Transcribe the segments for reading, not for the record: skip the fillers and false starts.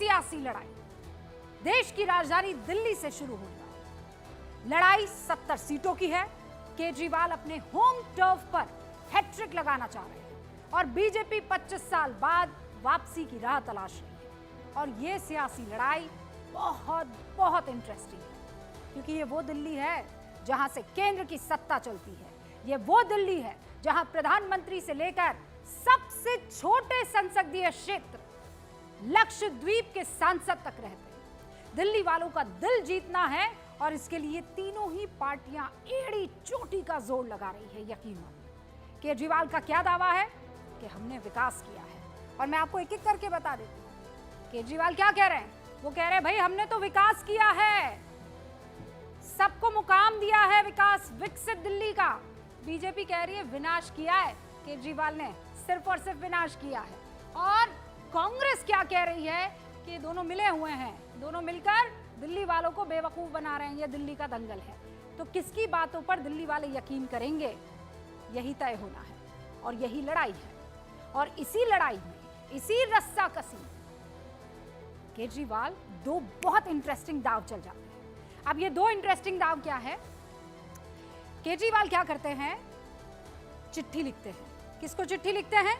सियासी लड़ाई देश की राजधानी दिल्ली से शुरू होने वाली लड़ाई 70 सीटों की है। केजरीवाल अपने होम टर्फ पर हैट्रिक लगाना चाह रहे हैं और बीजेपी 25 साल बाद वापसी की राह तलाश रही है। और ये सियासी लड़ाई बहुत बहुत इंटरेस्टिंग है, क्योंकि ये वो दिल्ली है जहां से केंद्र की सत्ता चलती है। ये वो दिल्ली है जहां प्रधानमंत्री से लेकर सबसे छोटे संसदीय क्षेत्र लक्षद्वीप के सांसद तक रहते हैं। दिल्ली वालों का दिल जीतना है और इसके लिए तीनों ही पार्टियां एड़ी चोटी का जोर लगा रही है। यकीन मानिए, केजरीवाल का क्या दावा है कि हमने विकास किया है, और मैं आपको एक एक करके बता देती हूं केजरीवाल क्या कह रहे हैं। वो कह रहे हैं भाई हमने तो विकास किया है, सबको मुकाम दिया है विकास विकसित दिल्ली का। बीजेपी कह रही है विनाश किया है, केजरीवाल ने सिर्फ और सिर्फ विनाश किया है। और कांग्रेस क्या कह रही है कि दोनों मिले हुए हैं, दोनों मिलकर दिल्ली वालों को बेवकूफ बना रहे हैं, ये दिल्ली का दंगल है। तो किसकी बातों पर दिल्ली वाले यकीन करेंगे, यही तय होना है और यही लड़ाई है। और इसी लड़ाई में, इसी रस्साकसी में केजरीवाल दो बहुत इंटरेस्टिंग दांव चल जाते हैं। अब ये दो इंटरेस्टिंग दांव क्या है? केजरीवाल क्या करते हैं, चिट्ठी लिखते हैं। किसको चिट्ठी लिखते हैं?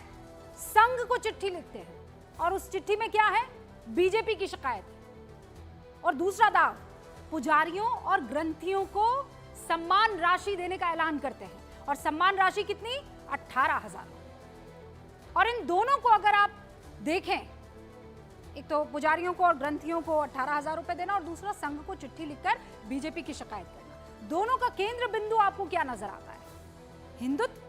संघ को चिट्ठी लिखते हैं, और उस चिट्ठी में क्या है? बीजेपी की शिकायत है। और दूसरा दाव, पुजारियों और ग्रंथियों को सम्मान राशि देने का ऐलान करते हैं, और सम्मान राशि कितनी? 18,000। और इन दोनों को अगर आप देखें, एक तो पुजारियों को और ग्रंथियों को 18,000 रुपए देना, और दूसरा संघ को चिट्ठी लिखकर बीजेपी की शिकायत करना। दोनों का केंद्र बिंदु आपको क्या नजर आता है? हिंदुत्व।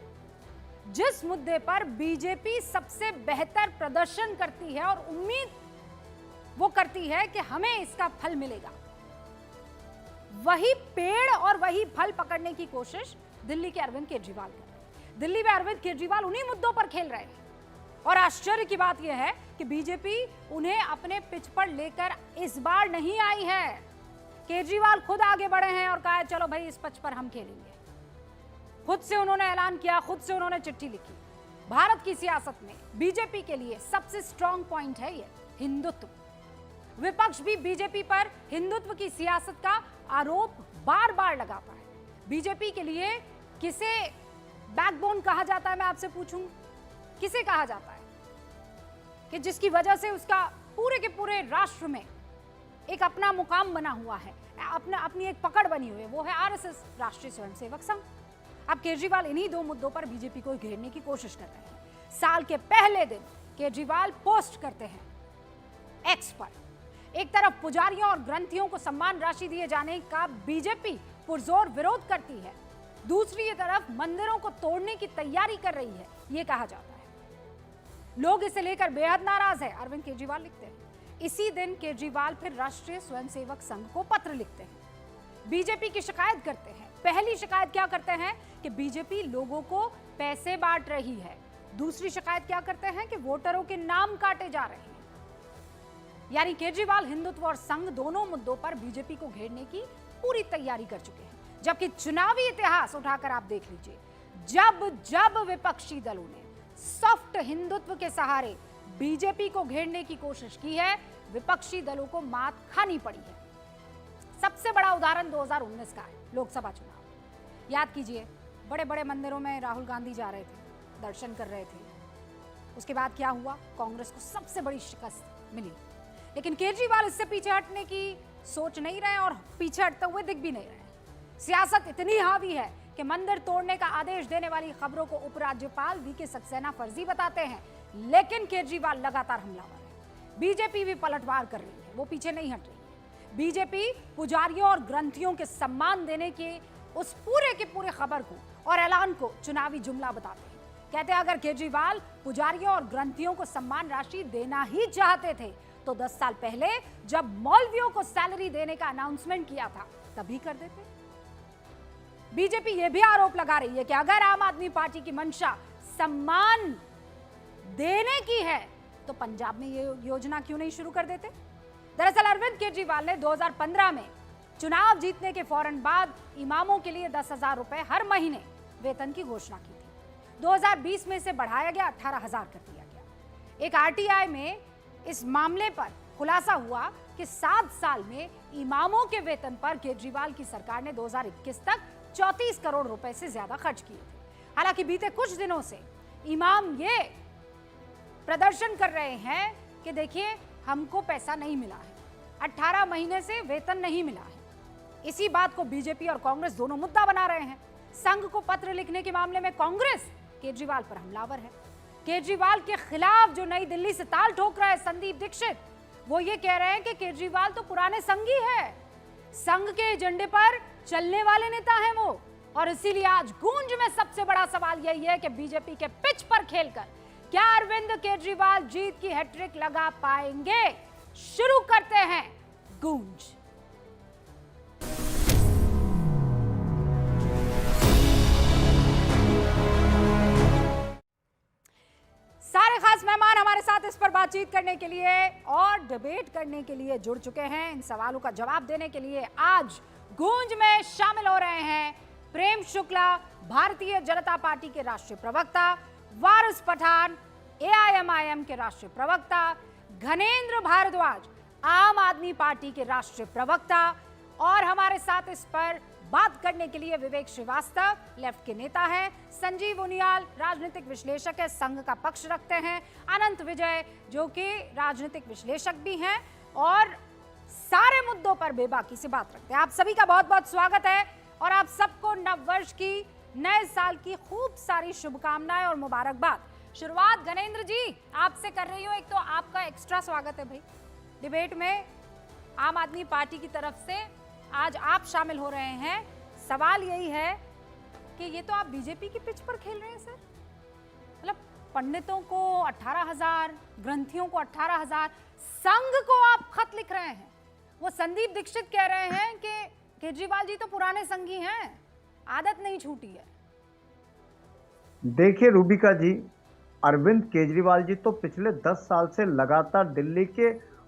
जिस मुद्दे पर बीजेपी सबसे बेहतर प्रदर्शन करती है और उम्मीद वो करती है कि हमें इसका फल मिलेगा, वही पेड़ और वही फल पकड़ने की कोशिश दिल्ली के अरविंद केजरीवाल कर रहे हैं। दिल्ली में अरविंद केजरीवाल उन्हीं मुद्दों पर खेल रहे हैं, और आश्चर्य की बात यह है कि बीजेपी उन्हें अपने पिच पर लेकर इस बार नहीं आई है। केजरीवाल खुद आगे बढ़े हैं और कहा चलो भाई इस पिच पर हम खेलेंगे। खुद से उन्होंने ऐलान किया, खुद से उन्होंने चिट्ठी लिखी। भारत की सियासत में बीजेपी के लिए सबसे स्ट्रॉन्ग पॉइंट है ये हिंदुत्व। विपक्ष भी बीजेपी पर हिंदुत्व की सियासत का आरोप बार बार लगाता है। बीजेपी के लिए किसे बैकबोन कहा जाता है, मैं आपसे पूछूं, किसे कहा जाता है कि जिसकी वजह से उसका पूरे के पूरे राष्ट्र में एक अपना मुकाम बना हुआ है, अपनी एक पकड़ बनी हुई है, वो है आरएसएस, राष्ट्रीय स्वयंसेवक संघ। अब केजरीवाल इन्हीं दो मुद्दों पर बीजेपी को घेरने की कोशिश कर रहे हैं। साल के पहले दिन केजरीवाल पोस्ट करते हैं एक्स पर, एक तरफ पुजारियों और ग्रंथियों को सम्मान राशि दिए जाने का बीजेपी पुरजोर विरोध करती है, दूसरी तरफ मंदिरों को तोड़ने की तैयारी कर रही है, यह कहा जाता है। लोग इसे लेकर बेहद नाराज है, अरविंद केजरीवाल लिखते हैं। इसी दिन केजरीवाल फिर राष्ट्रीय स्वयंसेवक संघ को पत्र लिखते हैं, बीजेपी की शिकायत करते हैं। पहली शिकायत क्या करते हैं कि बीजेपी लोगों को पैसे बांट रही है। दूसरी शिकायत क्या करते हैं कि वोटरों के नाम काटे जा रहे हैं। यानी केजरीवाल हिंदुत्व और संघ दोनों मुद्दों पर बीजेपी को घेरने की पूरी तैयारी कर चुके हैं। जबकि चुनावी इतिहास उठाकर आप देख लीजिए, जब जब विपक्षी दलों ने सॉफ्ट हिंदुत्व के सहारे बीजेपी को घेरने की कोशिश की है, विपक्षी दलों को मात खानी पड़ी है। सबसे बड़ा उदाहरण 2019 का है, लोकसभा चुनाव। याद कीजिए, बड़े बड़े मंदिरों में राहुल गांधी जा रहे थे, दर्शन कर रहे थे। उसके बाद क्या हुआ? कांग्रेस को सबसे बड़ी शिकस्त मिली। लेकिन केजरीवाल इससे पीछे हटने की सोच नहीं रहे और पीछे हटते हुए दिख भी नहीं रहे। सियासत इतनी हावी है कि मंदिर तोड़ने का आदेश देने वाली खबरों को उपराज्यपाल वीके सक्सेना फर्जी बताते हैं, लेकिन केजरीवाल लगातार हमलावर है। बीजेपी भी पलटवार कर रही है, वो पीछे नहीं हट रही है। बीजेपी पुजारियों और ग्रंथियों के सम्मान देने के उस पूरे के पूरे खबर को और ऐलान को चुनावी जुमला बताते हैं। कहते हैं अगर केजरीवाल पुजारियों और ग्रंथियों को सम्मान राशि देना ही चाहते थे तो 10 साल पहले जब मौलवियों को सैलरी देने का अनाउंसमेंट किया था तभी कर देते। बीजेपी यह भी आरोप लगा रही है कि अगर आम आदमी पार्टी की मंशा सम्मान देने की है तो पंजाब में ये योजना क्यों नहीं शुरू कर देते। दरअसल अरविंद केजरीवाल ने 2015 में चुनाव जीतने के फौरन बाद इमामों के लिए 10,000 रुपए हर महीने वेतन की घोषणा की थी। 2020 में इसे बढ़ाया गया, 18,000 कर दिया गया। एक आरटीआई में इस मामले पर खुलासा हुआ कि 7 साल में इमामों के वेतन पर केजरीवाल की सरकार ने 2021 तक 34 करोड़ रुपए से ज्यादा खर्च किए थे। हालांकि बीते कुछ दिनों से इमाम ये प्रदर्शन कर रहे हैं कि देखिए हमको पैसा नहीं मिला है, 18 महीने से वेतन नहीं मिला है। इसी बात को बीजेपी और कांग्रेस दोनों मुद्दा बना रहे हैं। संघ को पत्र लिखने के मामले में कांग्रेस केजरीवाल पर हमलावर है। केजरीवाल के खिलाफ जो नई दिल्ली से ताल ठोक रहा है संदीप दीक्षित, वो ये कह रहे हैं कि केजरीवाल तो पुराने संघी है, संघ के एजेंडे पर चलने वाले नेता हैं वो। और इसीलिए आज गूंज में सबसे बड़ा सवाल यही है कि बीजेपी के पिच पर खेलकर क्या अरविंद केजरीवाल जीत की हैट्रिक लगा पाएंगे। शुरू करते हैं गूंज। सारे खास मेहमान हमारे साथ इस पर बातचीत करने के लिए और डिबेट करने के लिए जुड़ चुके हैं। इन सवालों का जवाब देने के लिए आज गूंज में शामिल हो रहे हैं प्रेम शुक्ला, भारतीय जनता पार्टी के राष्ट्रीय प्रवक्ता, वारिस पठान, एआईएमआईएम के राष्ट्रीय प्रवक्ता, घनेंद्र भारद्वाज, आम आदमी पार्टी के राष्ट्रीय प्रवक्ता, और हमारे साथ इस पर बात करने के लिए विवेक श्रीवास्तव, लेफ्ट के नेता हैं, संजीव उनियाल, राजनीतिक विश्लेषक है, संघ का पक्ष रखते हैं, अनंत विजय जो कि राजनीतिक विश्लेषक भी हैं और सारे मुद्दों पर बेबाकी से बात रखते हैं। आप सभी का बहुत बहुत स्वागत है और आप सबको नववर्ष की, नए साल की खूब सारी शुभकामनाएं और मुबारकबाद। शुरुआत घनेंद्र जी आपसे कर रही हूँ। एक तो आपका एक्स्ट्रा स्वागत है भाई डिबेट में, आम आदमी पार्टी की तरफ से आज आप शामिल हो रहे हैं। सवाल यही है कि ये तो आप बीजेपी की पिच पर खेल रहे हैं सर। मतलब पंडितों को 18,000, ग्रंथियों को 18,000, संघ को आप खत लिख रहे हैं। वो संदीप दीक्षित कह रहे हैं कि केजरीवाल जी तो पुराने संघी हैं, आदत नहीं छूटी है। देखिए रूबिका जी, अरविंद केजरीवाल जी तो पिछले 10 साल से लगातार दिल्ली के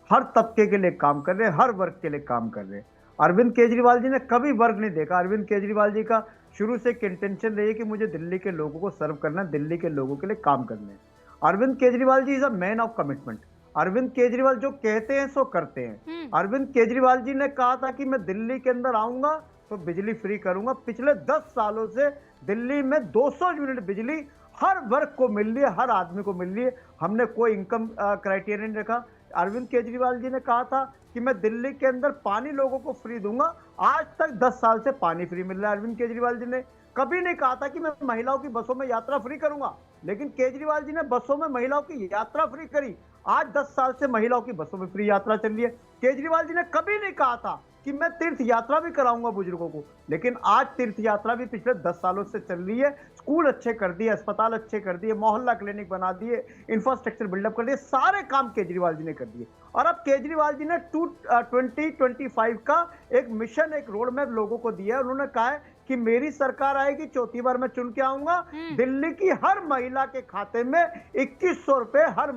हर तबके के लिए काम कर रहे हैं, हर वर्ग के लिए काम कर रहे हैं। अरविंद केजरीवाल जी ने कभी वर्ग नहीं देखा। अरविंद केजरीवाल जी का शुरू से एक इंटेंशन रही है कि मुझे दिल्ली के लोगों को सर्व करना, दिल्ली के लोगों के लिए काम करना है। Arvind Kejriwal ji is a man of commitment. Arvind Kejriwal जो कहते हैं सो करते हैं। अरविंद केजरीवाल जी ने कहा था कि मैं दिल्ली के अंदर आऊंगा तो बिजली फ्री करूंगा। पिछले 10 सालों से दिल्ली में 200 यूनिट बिजली हर वर्ग को मिल रही है, हर आदमी को मिल रही है। हमने कोई इनकम क्राइटेरिया नहीं रखा। अरविंद केजरीवाल जी ने कहा था कि मैं दिल्ली के अंदर पानी लोगों को फ्री दूंगा। आज तक 10 साल से पानी फ्री मिल रहा है। अरविंद केजरीवाल जी ने कभी नहीं कहा था कि मैं महिलाओं की बसों में यात्रा फ्री करूंगा, लेकिन केजरीवाल जी ने बसों में महिलाओं की यात्रा फ्री करी। आज 10 साल से महिलाओं की बसों में फ्री यात्रा चल रही है। केजरीवाल जी ने कभी नहीं कहा था कि मैं तीर्थ यात्रा भी कराऊंगा बुजुर्गों को, लेकिन आज तीर्थ यात्रा भी पिछले 10 सालों से चल रही है। स्कूल अच्छे कर दिए, अस्पताल अच्छे कर दिए, मोहल्ला क्लिनिक बना दिए, इंफ्रास्ट्रक्चर बिल्डअप कर दिए, सारे काम केजरीवाल जी ने कर दिए। और अब केजरीवाल जी ने 2025 का एक मिशन, एक रोड मैप लोगों को दिया है। उन्होंने कहा है कि मेरी सरकार आएगी, चौथी बार मैं चुन के आऊंगा, दिल्ली की हर महिला के खाते में 2100 रुपए हर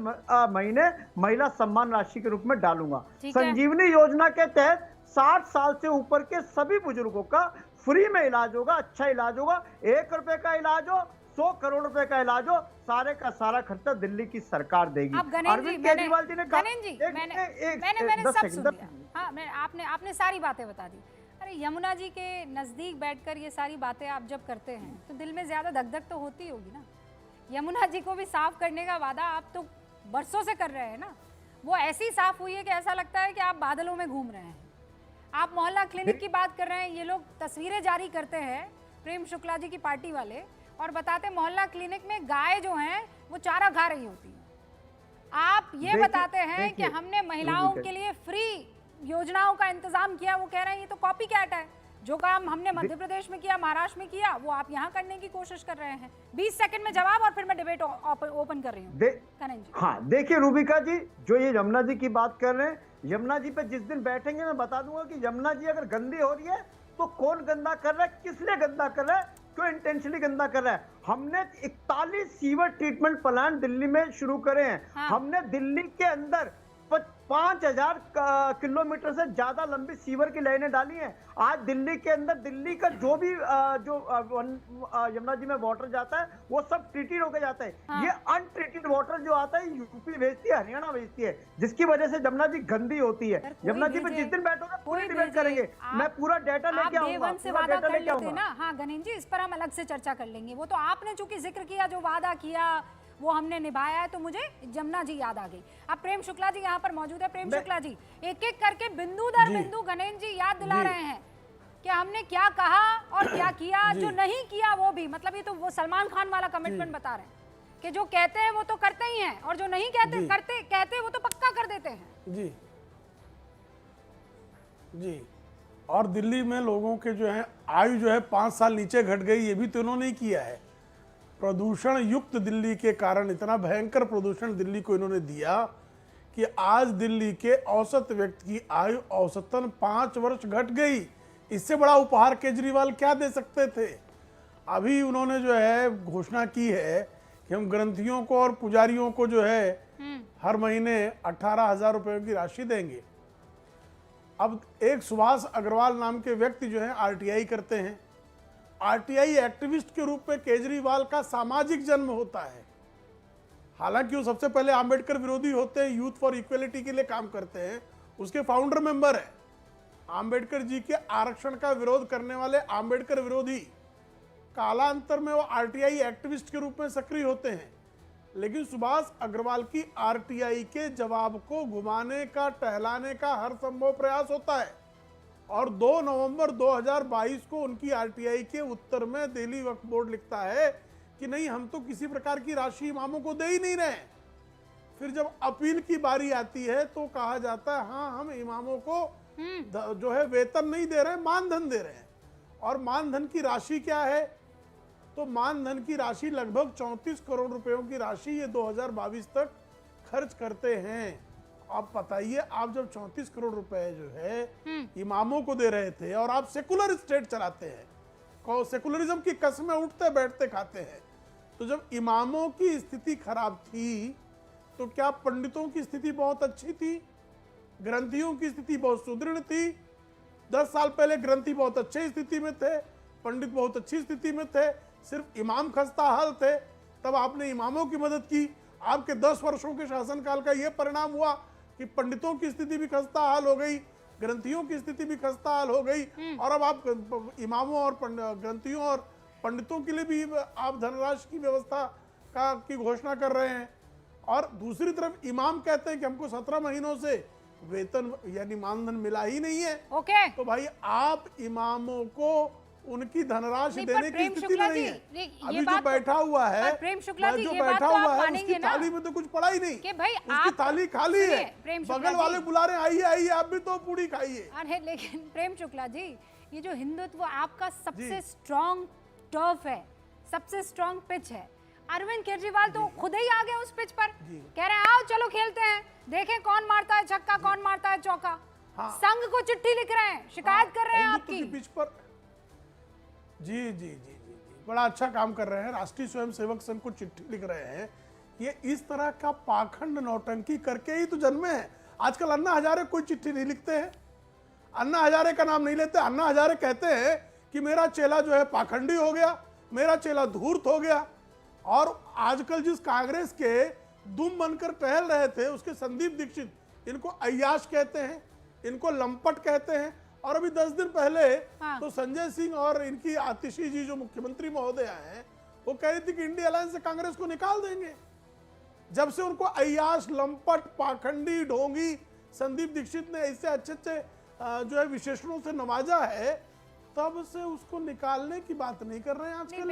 महीने महिला सम्मान राशि के रूप में डालूंगा। संजीवनी योजना के तहत 60 साल से ऊपर के सभी बुजुर्गों का फ्री में इलाज होगा, अच्छा इलाज होगा। 1 रुपए का इलाज हो, 100 करोड़ रुपए का इलाज हो, सारे का सारा खर्चा दिल्ली की सरकार देगी। अरविंद केजरीवाल जी ने कहा, मैंने सब सुन लिया। हाँ, आपने सारी बातें बता दी। अरे यमुना जी के नजदीक बैठकर ये सारी बातें आप जब करते हैं तो दिल में ज्यादा धक-धक तो होती होगी ना। यमुना जी को भी साफ करने का वादा आप तो बरसों से कर रहे हैं ना। वो ऐसी साफ हुई है कि ऐसा लगता है कि आप बादलों में घूम रहे हैं। आप मोहल्ला क्लिनिक की बात कर रहे हैं, ये लोग तस्वीरें जारी करते हैं प्रेम शुक्ला जी की पार्टी वाले और बताते मोहल्ला क्लिनिक में गाय जो हैं वो चारा खा रही होती है। आप ये बताते हैं कि हमने महिलाओं के लिए फ्री योजनाओं का इंतजाम किया, वो कह रहे हैं ये तो कॉपी कैट है। जो काम हमने मध्य प्रदेश में किया, महाराष्ट्र में किया, वो आप यहाँ करने की कोशिश कर रहे हैं। 20 सेकंड में जवाब और फिर मैं डिबेट ओपन कर रही हूँ। हाँ देखिए रूबिका जी, जो ये यमुना जी की बात कर रहे हैं, यमुना जी पे जिस दिन बैठेंगे मैं बता दूंगा कि यमुना जी अगर गंदी हो रही है तो कौन गंदा कर रहा है, किस लिए गंदा कर रहा है, क्यों इंटेंशनली गंदा कर रहा है। हमने 41 सीवर ट्रीटमेंट प्लांट दिल्ली में शुरू करे हैं। हमने दिल्ली के अंदर 5000 किलोमीटर से ज्यादा लंबी सीवर की लाइनें डाली हैं। आज दिल्ली के अंदर दिल्ली का जो भी यमुना जी में वाटर जाता है वो सब ट्रीटेड होकर जाता है। हाँ। ये अनट्रीटेड वाटर जो आता है यूपी भेजती है, हरियाणा भेजती है, जिसकी वजह से यमुना जी गंदी होती है। यमुना जी पे जिस दिन बैठोगे पूरी डिबेट करेंगे, मैं पूरा डाटा लेके आऊंगा, से वादा कर लेते ना। हाँ गणेश जी, इस पर हम अलग से चर्चा कर लेंगे। वो तो आपने चूंकि जिक्र किया, जो वादा किया वो हमने निभाया है, तो मुझे जमुना जी याद आ गई। अब प्रेम शुक्ला जी यहाँ पर मौजूद है। प्रेम शुक्ला जी, एक एक करके बिंदु दर बिंदु गणेश जी याद दिला रहे हैं कि हमने क्या कहा और क्या किया, जो नहीं किया वो भी। मतलब ये तो वो सलमान खान वाला कमिटमेंट बता रहे हैं कि जो कहते हैं वो तो करते ही हैं, और जो नहीं कहते वो तो पक्का कर देते हैं। जी जी। और दिल्ली में लोगों के जो है आयु जो है 5 साल नीचे घट गई, ये भी तो इन्होंने ही किया है। प्रदूषण युक्त दिल्ली के कारण इतना भयंकर प्रदूषण दिल्ली को इन्होंने दिया कि आज दिल्ली के औसत व्यक्ति की आयु औसतन 5 वर्ष घट गई। इससे बड़ा उपहार केजरीवाल क्या दे सकते थे। अभी उन्होंने जो है घोषणा की है कि हम ग्रंथियों को और पुजारियों को जो है हर महीने 18,000 रुपए की राशि देंगे। अब एक सुभाष अग्रवाल नाम के व्यक्ति जो है आरटीआई करते हैं। आरटीआई एक्टिविस्ट के रूप में केजरीवाल का सामाजिक जन्म होता है। हालांकि वो सबसे पहले आंबेडकर विरोधी होते हैं, यूथ फॉर इक्वलिटी के लिए काम करते हैं, उसके फाउंडर मेंबर है। आंबेडकर जी के आरक्षण का विरोध करने वाले आंबेडकर विरोधी कालांतर में वो आरटीआई एक्टिविस्ट के रूप में सक्रिय होते हैं। लेकिन सुभाष अग्रवाल की आरटीआई के जवाब को घुमाने का, टहलाने का हर संभव प्रयास होता है। और 2 नवंबर 2022 को उनकी आरटीआई के उत्तर में दिल्ली वक्फ बोर्ड लिखता है कि नहीं, हम तो किसी प्रकार की राशि इमामों को दे ही नहीं रहे। फिर जब अपील की बारी आती है तो कहा जाता है हाँ, हम इमामों को जो है वेतन नहीं दे रहे हैं, मानधन दे रहे हैं। और मानधन की राशि क्या है, तो मानधन की राशि लगभग 34 करोड़ रुपयों की राशि ये 2022 तक खर्च करते हैं। आप बताइए, आप जब 34 करोड़ रुपए जो है इमामों को दे रहे थे और आप सेकुलर स्टेट चलाते हैं, सेकुलरिज्म की कसमें उठते बैठते खाते हैं, तो जब इमामों की स्थिति खराब थी तो क्या पंडितों की स्थिति बहुत अच्छी थी? ग्रंथियों की स्थिति बहुत सुदृढ़ थी। 10 साल पहले ग्रंथी बहुत अच्छी स्थिति में थे, पंडित बहुत अच्छी स्थिति में थे, सिर्फ इमाम खस्ता हाल थे। तब आपने इमामों की मदद की। आपके 10 वर्षों के शासनकाल का यह परिणाम हुआ कि पंडितों की स्थिति भी खस्ता हाल हो गई, ग्रंथियों की स्थिति भी खस्ता हाल हो गई। और अब आप इमामों और ग्रंथियों और पंडितों के लिए भी आप धनराशि की व्यवस्था की घोषणा कर रहे हैं। और दूसरी तरफ इमाम कहते हैं कि हमको 17 महीनों से वेतन यानी मानधन मिला ही नहीं है। ओके। तो भाई आप इमामों को उनकी धनराशि देने की स्थिति में नहीं है। अभी जो बैठा हुआ है, प्रेम शुक्ला जी, जो ये बात बैठा तो आप हुआ है मानेंगे उसकी ना थाली में तो कुछ पड़ा ही नहीं कि भाई उसकी थाली खाली है। बगल वाले बुला रहे आइए आइए, आप भी तो पूरी खाइए। अरे लेकिन प्रेम शुक्ला जी, ये जो हिंदुत्व आपका सबसे स्ट्रॉन्ग टर्फ है, सबसे स्ट्रॉन्ग पिच है। अरविंद केजरीवाल तो खुद ही आ गए उस पिच पर, कह रहे हैं आओ चलो खेलते हैं, देखें कौन मारता है छक्का, कौन मारता है चौका। संघ को चिट्ठी लिख रहे हैं, शिकायत कर रहे हैं आपकी पिच पर। जी जी जी जी जी, बड़ा अच्छा काम कर रहे हैं। राष्ट्रीय स्वयंसेवक संघ को चिट्ठी लिख रहे हैं। ये इस तरह का पाखंड नौटंकी करके ही तो जन्मे हैं। आजकल अन्ना हजारे कोई चिट्ठी नहीं लिखते हैं, अन्ना हजारे का नाम नहीं लेते। अन्ना हजारे कहते हैं कि मेरा चेला जो है पाखंडी हो गया, मेरा चेला धूर्त हो गया। और आजकल जिस कांग्रेस के दुम बनकर टहल रहे थे उसके संदीप दीक्षित, इनको अय्याश कहते हैं, इनको लंपट कहते हैं। और अभी 10 दिन पहले तो संजय सिंह और इनकी आतिशी जी जो मुख्यमंत्री महोदया हैं, वो कह रही थी कि इंडिया अलायंस से कांग्रेस को निकाल देंगे। जब से उनको अय्याश, लंपट, पाखंडी, ढोंगी संदीप दीक्षित ने इससे अच्छे अच्छे जो है विशेषणों से नवाजा है, तब से उसको निकालने की बात नहीं कर रहे हैं आजकल।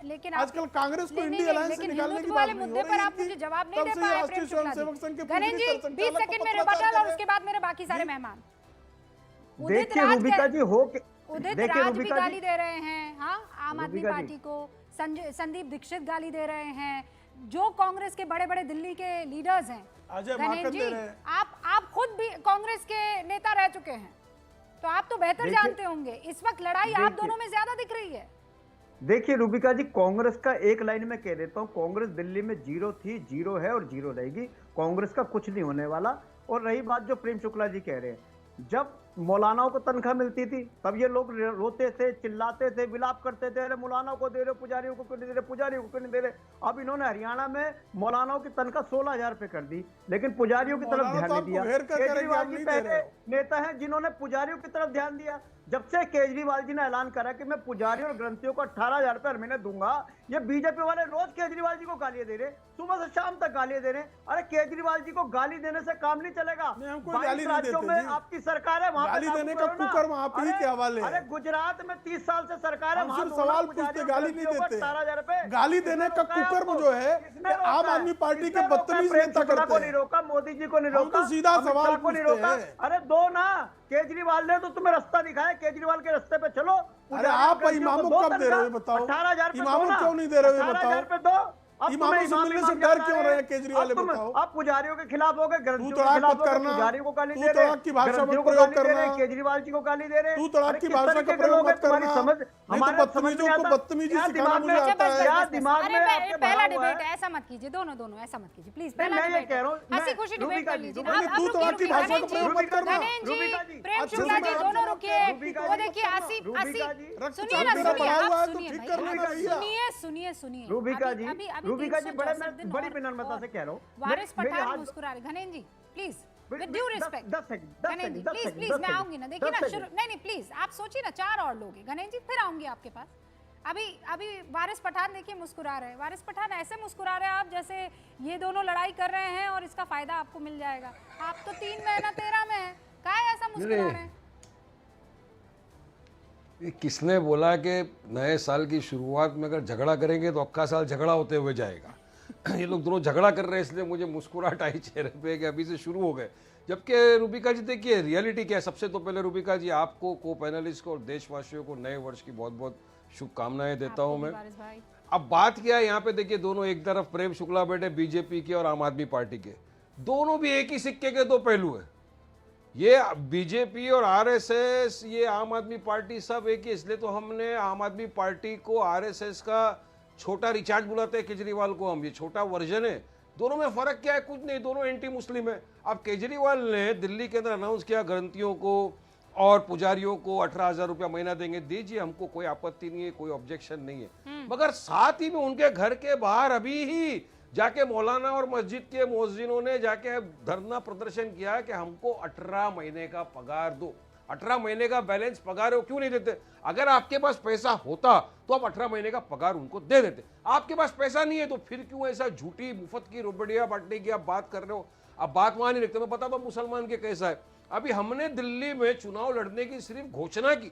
लेकिन आजकल कांग्रेस को इंडिया अलायंस से निकालने की बात नहीं हो रही है। आप मुझे जवाब नहीं दे पाए प्रेम शुक्ला जी। गणेश जी 20 सेकंड में रिबटल और उसके बाद मेरे बाकी सारे मेहमान। देखिए रूबिका जी हो के उदित राज भी गाली दे रहे हैं, हाँ, आम आदमी पार्टी को। संदीप दीक्षित गाली दे रहे हैं, जो कांग्रेस के बड़े बड़े दिल्ली के लीडर्स हैं। गणेश जी, आप खुद भी कांग्रेस के नेता रह चुके हैं, तो आप तो बेहतर जानते होंगे। इस वक्त लड़ाई आप दोनों में ज्यादा दिख रही है। देखिए रूबिका जी, कांग्रेस का एक लाइन में कह देता हूं, कांग्रेस दिल्ली में 0 थी, 0 है और 0 रहेगी। कांग्रेस का कुछ नहीं होने वाला। और रही बात जो प्रेम शुक्ला जी कह रहे हैं, जब मौलानाओं को तनख्वाह मिलती थी तब ये लोग रोते थे, चिल्लाते थे, विलाप करते थे, अरे मौलानाओं को दे रहे हो, पुजारियों को क्यों नहीं दे रहे, पुजारियों को क्यों नहीं दे रहे। अब इन्होंने हरियाणा में मौलानाओं की तनख्वाह 16,000 रुपए कर दी, लेकिन पुजारियों की तरफ ध्यान नहीं दिया। केजरीवाल जी पहले नेता हैं जिन्होंने पुजारियों की तरफ ध्यान दिया। जब से केजरीवाल जी ने ऐलान करा कि मैं पुजारियों और ग्रंथियों को 18,000 रुपए हर महीने दूंगा, ये बीजेपी वाले रोज केजरीवाल जी को गालियां दे रहे, सुबह से शाम तक गालियां दे रहे। अरे केजरीवाल जी को गाली देने से काम नहीं चलेगा। 22 राज्यों में आपकी सरकार है, वहां गाली देने का कुकर्म आप ही के हवाले। अरे गुजरात में 30 साल से सरकार है, वहां सवाल पूछते, गाली नहीं देते। 18,000 रुपए गाली देने का कुकर्म जो है आम आदमी पार्टी के बदतमीज नेता करते हैं। नहीं रोका, मोदी जी को नहीं रोका, तो सीधा सवाल को नहीं रोका। अरे दो ना, केजरीवाल ने तो तुम्हें रास्ता दिखाया, केजरीवाल के रास्ते पे चलो। अरे आप इमामों कब दे रहे हो बताओ, 18,000 इमामों क्यों नहीं दे रहे हो बताओ, 18,000 रुपए दो। इमामों से मिलने से डर क्यों रहे हैं केजरीवाल, बताओ। आप पुजारियों के खिलाफ हो गए, ग्रंथियों तू के खिलाफ तड़ाक मत करना, पुजारियों को गाली तू दे रहे, तड़ाक की भाषा मत ग्रंथियों को प्रयोग गाली दे रहे, करना, केजरीवाल जी को गाली दे रहे। तू तड़ाक की भाषा का प्रयोग मत करना, समझ हमारे बदतमीजों को बदतमीजी सिखाना मुझे आता है। दिमाग में आपके पहला भरा हुआ है। डिबेट ऐसा मत कीजिए, दोनों ऐसा मत कीजिए प्लीज। नहीं, मैं ये कह रहा हूँ, हंसी खुशी डिबेट कर लीजिए। तू तड़ाक की भाषा का प्रयोग मत करना। प्रेम शुक्ला जी दोनों रुकिए। वो देखिए 80 सुनिए ना, सुनिए रूबिका जी, रूबिका जी बड़ी विनम्रता से कह रहा हूँ, वारिस पठान मुस्कुरा रहे। Ghanen ji please, with due respect. 10 second Ghanen ji please मैं आऊंगी ना, देखिए ना शुरू। नहीं प्लीज आप सोचिए ना, 4 और लोग हैं। घनेन जी फिर आऊंगी आपके पास। अभी वारिस पठान देखिए मुस्कुरा रहे हैं। वारिस पठान ऐसे मुस्कुरा रहे हैं आप जैसे ये दोनों लड़ाई कर रहे हैं और इसका फायदा आपको मिल जाएगा। आप तो 3 महीना 13 में है, काहे ऐसा मुस्कुरा रहे हैं? किसने बोला कि नए साल की शुरुआत में अगर झगड़ा करेंगे तो अक्का साल झगड़ा होते हुए जाएगा। ये लोग दोनों झगड़ा कर रहे हैं इसलिए मुझे मुस्कुराहट आई चेहरे पे कि अभी से शुरू हो गए। जबकि रूबिका जी देखिए रियलिटी क्या है। सबसे तो पहले रूबिका जी आपको, को पैनलिस्ट को और देशवासियों को नए वर्ष की बहुत बहुत शुभकामनाएं देता हूं मैं। अब बात क्या है यहाँ पे, देखिए दोनों एक तरफ प्रेम शुक्ला बैठे बीजेपी के और आम आदमी पार्टी के, दोनों भी एक ही सिक्के के 2 पहलू है। ये बीजेपी और आरएसएस, ये आम आदमी पार्टी सब एक ही, इसलिए तो हमने आम आदमी पार्टी को आरएसएस का छोटा रिचार्ज बुलाते हैं केजरीवाल को हम, ये छोटा वर्जन है। दोनों में फर्क क्या है? कुछ नहीं, दोनों एंटी मुस्लिम है। अब केजरीवाल ने दिल्ली के अंदर अनाउंस किया ग्रंथियों को और पुजारियों को 18,000 रुपया महीना देंगे, दीजिए, हमको कोई आपत्ति नहीं है, कोई ऑब्जेक्शन नहीं है। मगर साथ ही में उनके घर के बाहर अभी ही जाके मौलाना और मस्जिद के मुअज्जिनों ने जाके धरना प्रदर्शन किया कि हमको 18 महीने का पगार दो। 18 महीने का बैलेंस पगार है, क्यों नहीं देते? अगर आपके पास पैसा होता तो आप 18 महीने का पगार उनको दे देते। आपके पास पैसा नहीं है तो फिर क्यों ऐसा झूठी मुफ्त की रुपया बांटने की आप बात कर रहे हो? अब बात वहां नहीं रखते। मैं बताता हूं मुसलमान के कैसा है। अभी हमने दिल्ली में चुनाव लड़ने की सिर्फ घोषणा की।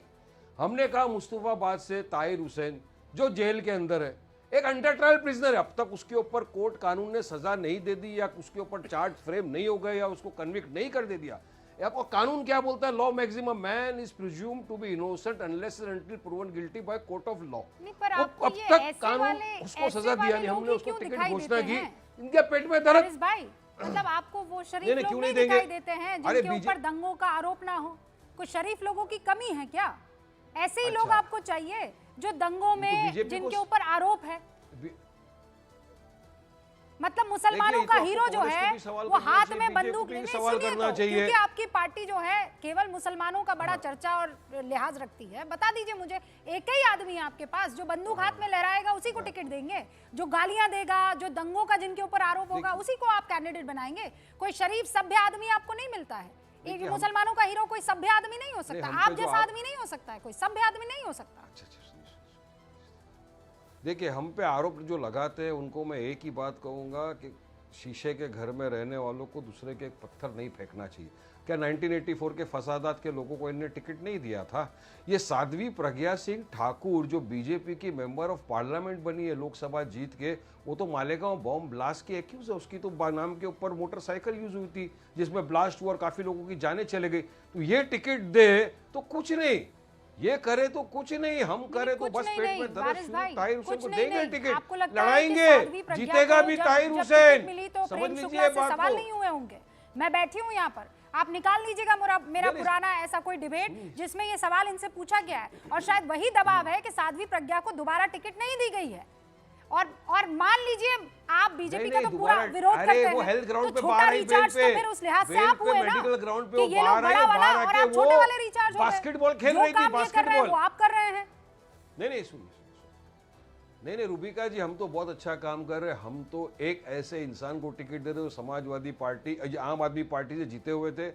हमने कहा मुस्तफाबाद से ताहिर हुसैन जो जेल के अंदर है, एक अंडर ट्रायल प्रिजनर है, अब तक उसके ऊपर कोर्ट कानून ने सजा नहीं दे दी या उसके ऊपर चार्ज फ्रेम नहीं हो गए या उसको कन्विक्ट नहीं कर दे दिया। आपको कानून क्या बोलता है? Law maximum, man is presume to be innocent unless and until proven guilty by court of law. अब तक कानून उसको सजा दिया नहीं, हमने उसको टिकट घोषणा की, इनके पेट में दर्द। मतलब आपको वो शरीफ लोग नहीं दिखाई देते हैं जिनके ऊपर दंगों का आरोप ना हो? कुछ शरीफ लोगों की कमी है क्या? ऐसे ही लोग आपको चाहिए जो दंगों में जिनके ऊपर आरोप है। मतलब मुसलमानों का हीरो जो है वो हाथ में बंदूक नहीं, क्योंकि आपकी पार्टी जो है केवल मुसलमानों का बड़ा चर्चा और लिहाज रखती है। बता दीजिए मुझे, एक ही आदमी है आपके पास जो बंदूक हाथ में लहराएगा उसी को टिकट देंगे, जो गालियां देगा, जो दंगों का जिनके ऊपर आरोप होगा उसी को आप कैंडिडेट बनाएंगे। कोई शरीफ सभ्य आदमी आपको नहीं मिलता है। एक मुसलमानों का हीरो कोई सभ्य आदमी नहीं हो सकता, आप जैसा आदमी नहीं हो सकता है, कोई सभ्य आदमी नहीं हो सकता। देखिए हम पे आरोप जो लगाते हैं उनको मैं एक ही बात कहूँगा कि शीशे के घर में रहने वालों को दूसरे के पत्थर नहीं फेंकना चाहिए। क्या 1984 के फसादात के लोगों को इन्हें टिकट नहीं दिया था? ये साध्वी प्रज्ञा सिंह ठाकुर जो बीजेपी की मेंबर ऑफ पार्लियामेंट बनी है लोकसभा जीत के, वो तो मालेगांव बॉम्ब ब्लास्ट की एक्यूज है। उसकी तो नाम के ऊपर मोटरसाइकिल यूज हुई थी जिसमें ब्लास्ट हुआ और काफी लोगों की जानें चले गई। तो ये टिकट दे तो कुछ नहीं, ये करे तो कुछ नहीं, हम करे तो बस पेट में दर्द शुरू। ताहिर हुसैन को देंगे टिकट, लड़ाएंगे, जीतेगा भी ताहिर हुसैन। समझ लीजिए बात को। सवाल नहीं हुए होंगे। मैं बैठी हूँ यहाँ पर, आप निकाल लीजिएगा मेरा पुराना ऐसा कोई डिबेट जिसमें ये सवाल इनसे पूछा गया है, और शायद वही दबाव है कि साध्वी प्रज्ञा को दोबारा टिकट नहीं दी गई है। और मान लीजिए आप बीजेपी का नहीं, तो पूरा दोबारा- विरोध अरे करते हैं, वो हेल्थ ग्राउंड तो पे छोटा बाहर आई, रिचार्ज बेल तो पे, फिर उस लिहाज से बेल आप पे, हुए ना मेडिकल ग्राउंड पे कि वो ये लोग बाहर आई, बड़ा वाला बाहर और आके आप छोटे वो वाले रिचार्ज हो गए। बास्केटबॉल खेल जो रही थी, काम ये कर रहे हैं बास्केटबॉल। वो आप कर रहे हैं। नहीं सुनिए, नहीं रूबिका जी, हम तो बहुत अच्छा काम कर रहे हैं। हम तो एक ऐसे इंसान को टिकट दे रहे हो समाजवादी पार्टी, आम आदमी पार्टी से जीते हुए थे,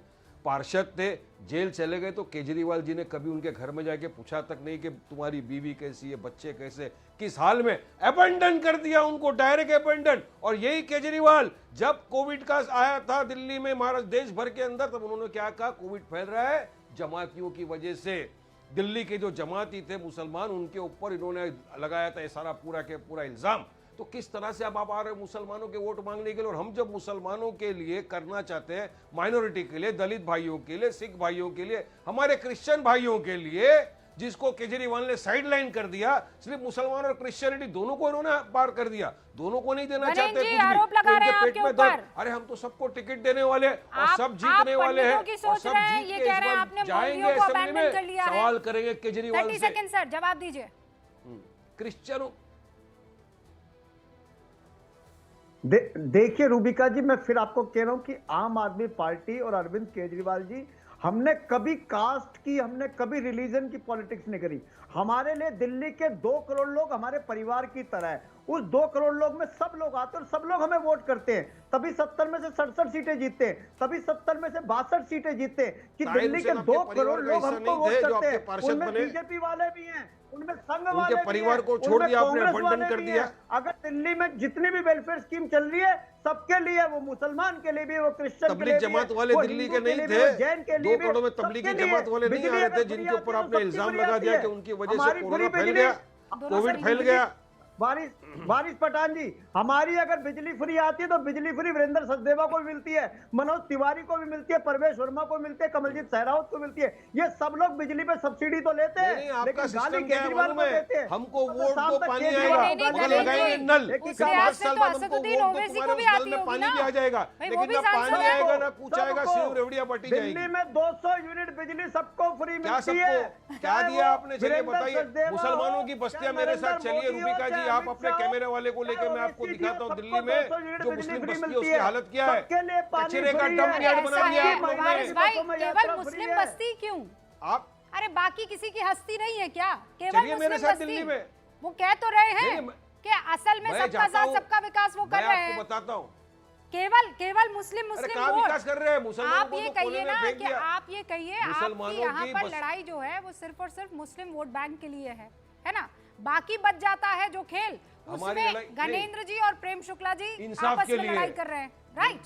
पार्षद थे, जेल चले गए, तो केजरीवाल जी ने कभी उनके घर में जाके पूछा तक नहीं कि तुम्हारी बीवी कैसी है, बच्चे कैसे, किस हाल में, अबंडन कर दिया उनको, डायरेक्ट अबंडन। और यही केजरीवाल जब कोविड का आया था दिल्ली में, महाराष्ट्र देश भर के अंदर, तब उन्होंने क्या कहा, कोविड फैल रहा है जमातियों की वजह से। दिल्ली के जो जमाती थे मुसलमान, उनके ऊपर इन्होंने लगाया था ये सारा पूरा के पूरा इल्जाम। तो किस तरह से अब आप आ रहे हो मुसलमानों के वोट मांगने के लिए? और हम जब मुसलमानों के लिए करना चाहते हैं, माइनॉरिटी के लिए, दलित भाइयों के लिए, सिख भाइयों के लिए, हमारे क्रिश्चियन भाइयों के लिए, जिसको केजरीवाल ने साइडलाइन कर दिया, सिर्फ मुसलमान और क्रिश्चियनिटी दोनों को इन्होंने पार कर दिया, दोनों को नहीं देना गणेश चाहते जी, कुछ भी। आरोप लगा तो रहे इनके हैं पेट आपके में ऊपर। दर्द, अरे हम तो सबको टिकट देने वाले हैं और आप- सब जीतने आप वाले हैं पंडितों की और सोच सब रहे हैं, जीत ये के कह इस रहे हैं बार आपने जाएंगे मौलवियों को असेंबली abandon में, कर लिया है। सवाल करेंगे केजरीवाल 30 से। सेकंड सर, जवाब दीजिए। क्रिश्चियनों देखिए रूबिका जी, मैं फिर आपको कह रहा हूं कि आम आदमी पार्टी और अरविंद केजरीवाल जी, हमने कभी कास्ट की, हमने कभी रिलीजन की पॉलिटिक्स नहीं करी। हमारे लिए दिल्ली के 2 करोड़ लोग हमारे परिवार की तरह है। उस 2 करोड़ लोग में सब लोग आते हैं और सब लोग हमें वोट करते हैं, तभी 70 में से 67 सीटें जीतते हैं, तभी 70 में से 62 सीटें जीतते हैं कि ताहिर दिल्ली के हुसैन 2 आपके करोड़ परिवार का लोग हिस्सा हमको नहीं वोट थे जो करते आपके हैं। पार्षद उनमें बने? बीजेपी वाले भी हैं, उनमें संघ उनके वाले भी परिवार हैं, को छोड़ उनमें दिया आपने, कांग्रेस abandon वाले कर भी दिया। हैं। अगर दिल्ली में जितनी भी वेलफेयर स्कीम चल रही है, सबके लिए, वो मुसलमान के लिए भी, वो क्रिश्चियन के लिए तबलीग भी जमात है, वाले वो दिल्ली हिंदू के के नहीं लिए भी, थे, वो जैन के 2 लिए भी, करोड़ में तबलीगी सबके लिए। जमात वाले नहीं बिजली आ रहे अगर थे, फ्री जिनके आती ऊपर है तो आपने सबकी इल्जाम फ्री लगा आती दिया है। कि उनकी वजह से हमारी कोरोना फ्री फैल बिजली- गया, दोनों कोविड सर फैल बिजली- गया। बारिश पठान जी, हमारी अगर बिजली फ्री आती है तो बिजली फ्री वीरेंद्र सचदेवा को भी मिलती है, मनोज तिवारी को भी मिलती है, परवेश वर्मा को मिलती है, कमलजीत सहरावत को मिलती है। ये सब लोग बिजली पे सब्सिडी तो लेते हैं, नहीं, आपका लेकिन गाली सिस्टम क्या है केजरीवाल मालूम को है? देते हैं। हमको तो वोट शाम को तक पानी केजरीवाल आएगा, नहीं, नहीं, मगर गणेश लगाएंगे जी, नल, उस कि लिहाज 5 से साल तो बाद हमको असदुद्दीन वोट दो, ओवैसी को तुम्हारे भी उस नल आती में होगी पानी ना। भी आ जाएगा, भाई, वो लेकिन भी ना सांसद पानी है। आएगा ना कुछ आएगा, सबको- सिर्फ रेवड़िया पट्टी दिल्ली जाएगी। में 200 यूनिट बिजली सबको फ्री क्या मिलती है। सबको क्या चाहे दिया वो आपने? चलिए वीरेंद्र बताइए, सचदेवा मुसलमानों हो, की बस्तियां चाहे मेरे साथ नरेंद्र चलिए। मोदी हो, रूबिका जी, चाहे आप अमित अपने शाह हो, कैमरे वाले को लेकर चाहे मैं आपको ओवैसी दिखाता हूँ हो, दिल्ली सबको में 200 यूनिट जो बिजली मुस्लिम फ्री बस्तियों मिलती की है। हालत क्या है, सबके लिए पानी कचरे का फ्री डंप है। यार्ड ऐसा बना दिया है, आप लोगों वारिस ने। भाई, बसों में केवल यात्रा फ्री मुस्लिम है। बस्ती क्यों? आप अरे बाकी किसी की हस्ती नहीं है क्या? केवल चलिए मेरे मुस्लिम साथ बस्ती। दिल्ली में। वो कह तो रहे हैं नहीं, कि असल में मैं सबका जाता साथ हूँ, सबका विकास वो कर मैं रहे आपको हैं। बताता हूँ। केवल मुस्लिम अरे मुस्लिम कहाँ वोट। विकास कर रहे हैं? मुसलमानों आप को ये तो कोने कहिए में ना फेंक कि दिया। आप ये कहिए आपकी मुसलमानों यहाँ की पर बस- लड़ाई जो है वो सिर्फ और सिर्फ मुस्लिम वोट बैंक के लिए है ना? बाकी बच जाता है जो खेल, हमारी उसमें लड़ाई- गणेंद्र जी और प्रेम शुक्ला जी इंसाफ आपस के में लिए। लड़ाई कर रहे हैं, राइट?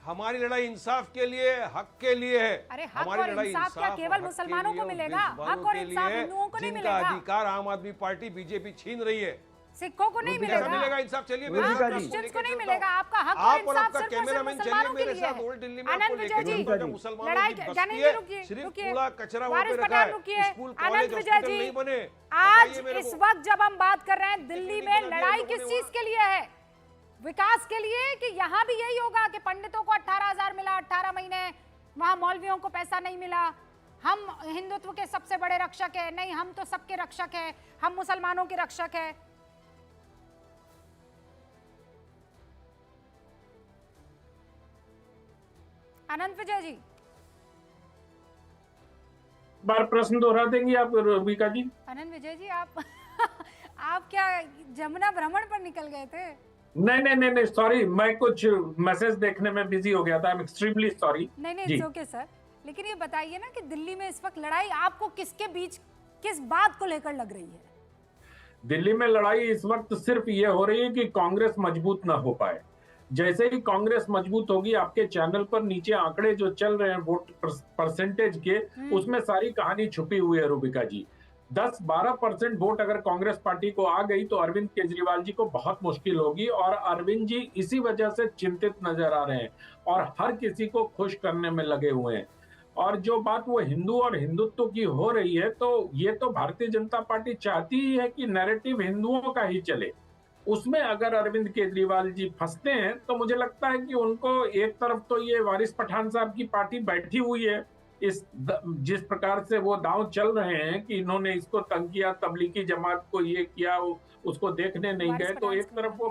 हमारी लड़ाई इंसाफ के लिए, हक के लिए है। अरे हक हमारी और लड़ाई इंसाफ क्या इंसाफ केवल और हक के मुसलमानों लिए को और मिलेगा? बेजुबानों हक और के इंसाफ लिए, हिंदुओं को नहीं जिनका मिलेगा, अधिकार आम आदमी पार्टी बीजेपी छीन रही है। सिखों को नहीं कैसा मिलेगा मिलेगा, इंसाफ? चलिए रूबिका मेरे साथ, जी। आपको क्रिश्चियंस लेके को नहीं चलता मिलेगा। हूँ। आपका हक और आप और इंसाफ आपका सिर्फ और सिर्फ कैमरामैन चलिए मुसलमानों के मेरे लिए साथ है। ओल्ड दिल्ली में, आनंद आपको विजय लेके जी, चलता हूँ। मुसलमानों लड़ाई की जाने बस्ती जी, है, रुकिए, सिर्फ रुकिए। कूड़ा कचरा वहाँ वारिस पे रखा पठान है, रुकिए। स्कूल आनंद कॉलेज विजय हॉस्पिटल जी, नहीं बने। आज बताइए मेरे इस को। वक्त जब हम बात कर रहे हैं दिल्ली नहीं में बना दिया लड़ाई लोगों किस ने चीज वहाँ। के लिए है? विकास के लिए कि यहाँ भी यही होगा कि पंडितों को 18,000 मिला 18 महीने, वहां मौलवियों को पैसा नहीं मिला, हम हिंदुत्व के सबसे बड़े रक्षक है? नहीं, हम तो सबके रक्षक है, हम मुसलमानों के रक्षक है। आनंद विजय जी, बार प्रश्न दोहरा देंगी आप रूबिका जी? आनंद विजय जी, आप आप क्या जमुना भ्रमण पर निकल गए थे? नहीं सॉरी, मैं कुछ मैसेज देखने में बिजी हो गया था। I am extremely sorry. नहीं जी। इट्स ओके सर, लेकिन ये बताइए ना कि दिल्ली में इस वक्त लड़ाई आपको किसके बीच, किस बात को लेकर लग रही है? दिल्ली में लड़ाई इस वक्त सिर्फ ये हो रही है कि कांग्रेस मजबूत ना हो पाए। जैसे ही कांग्रेस मजबूत होगी, आपके चैनल पर नीचे आंकड़े जो चल रहे हैं वोट परसेंटेज के, उसमें सारी कहानी छुपी हुई है रूबिका जी। 10-12% वोट अगर कांग्रेस पार्टी को आ गई तो अरविंद केजरीवाल जी को बहुत मुश्किल होगी, और अरविंद जी इसी वजह से चिंतित नजर आ रहे हैं और हर किसी को खुश करने में लगे हुए हैं। और जो बात वो हिंदू और हिंदुत्व की हो रही है, तो ये तो भारतीय जनता पार्टी चाहती ही है कि नैरेटिव हिंदुओं का ही चले। उसमें अगर अरविंद केजरीवाल जी फंसते हैं तो मुझे लगता है कि उनको एक तरफ तो ये वारिस पठान साहब की पार्टी बैठी हुई है, जिस प्रकार से वो दांव चल रहे हैं कि इन्होंने इसको तंग किया, तबलीगी जमात को ये किया, उसको देखने नहीं गए, तो एक तरफ वो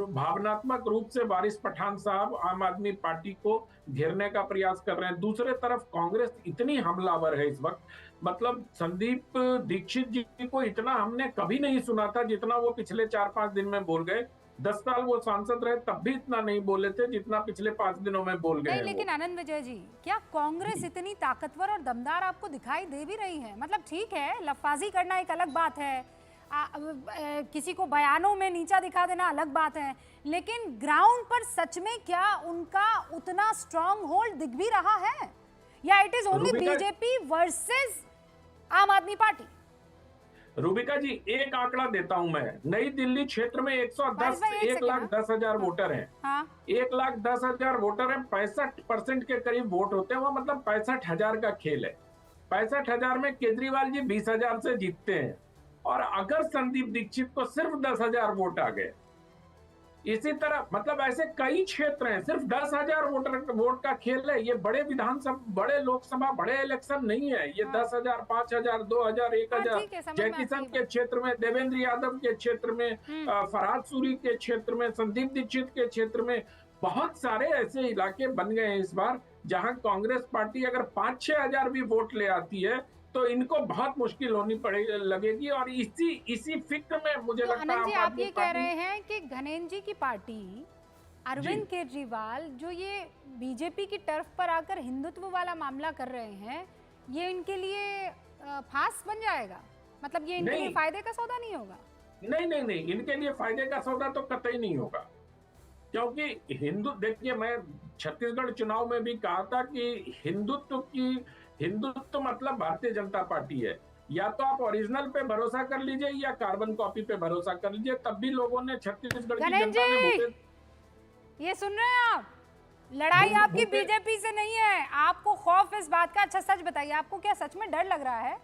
भावनात्मक रूप से वारिस पठान साहब आम आदमी पार्टी को घेरने का प्रयास कर रहे हैं। दूसरे तरफ कांग्रेस इतनी हमलावर है इस वक्त, मतलब संदीप दीक्षित जी को इतना हमने कभी नहीं सुना था जितना वो पिछले 4-5 दिन में बोल गए। 10 साल वो सांसद रहे तब भी इतना नहीं बोले थे जितना पिछले 5 दिनों में बोल गए। नहीं, लेकिन आनंद विजय जी, क्या कांग्रेस इतनी ताकतवर और दमदार आपको दिखाई दे भी रही है? मतलब ठीक है, लफाजी करना एक अलग बात है, किसी को बयानों में नीचा दिखा देना अलग बात है, लेकिन ग्राउंड पर सच में क्या उनका उतना स्ट्रॉन्ग होल्ड दिख भी रहा है, या it is only BJP versus आम आदमी पार्टी? रूबिका जी, एक आंकड़ा देता हूं मैं। नई दिल्ली क्षेत्र में 1,10,000 वोटर हैं। हाँ? 1,10,000 वोटर हैं, 65% के करीब वोट होते हैं, वो मतलब 65,000 का खेल है। 65,000 में केजरीवाल जी 20,000 से जीतते हैं, और अगर संदीप दीक्षित को सिर्फ 10,000 वोट आ गए, इसी तरह मतलब ऐसे कई क्षेत्र हैं, सिर्फ 10,000 वोट का खेल है। ये बड़े विधानसभा, बड़े लोकसभा, बड़े इलेक्शन नहीं है ये। 10,000, 5,000, 2,000, 1,000 जय किशन के क्षेत्र में, देवेंद्र यादव के क्षेत्र में, फरहाद सूरी के क्षेत्र में, संदीप दीक्षित के क्षेत्र में, बहुत सारे ऐसे इलाके बन गए हैं इस बार जहां कांग्रेस पार्टी अगर 5-6 हजार भी वोट ले आती है तो इनको बहुत मुश्किल होनी लगेगी। और इसी फिक्र में मुझे तो लगता है जी, आप ये कह रहे हैं कि घनेन जी की पार्टी अरविंद केजरीवाल जो ये बीजेपी की टर्फ पर आकर हिंदुत्व वाला मामला कर रहे हैं, ये इनके लिए फास बन जाएगा? मतलब ये इनके लिए फायदे का सौदा नहीं होगा? नहीं, इनके लिए फायदे का सौदा तो कतई नहीं होगा, क्योंकि देखिए, मैं छत्तीसगढ़ चुनाव में भी कहा था कि हिंदुत्व मतलब भारतीय जनता पार्टी है। या तो आप ओरिजिनल पे भरोसा कर लीजिए या कार्बन कॉपी पे भरोसा कर लीजिए। तब भी लोगों ने, छत्तीसगढ़ की जनता ने वोटे, ये सुन रहे हैं आप? लड़ाई आपकी बीजेपी से नहीं है, आपको खौफ इस बात का। अच्छा सच बताइए, आपको क्या सच में डर लग रहा है?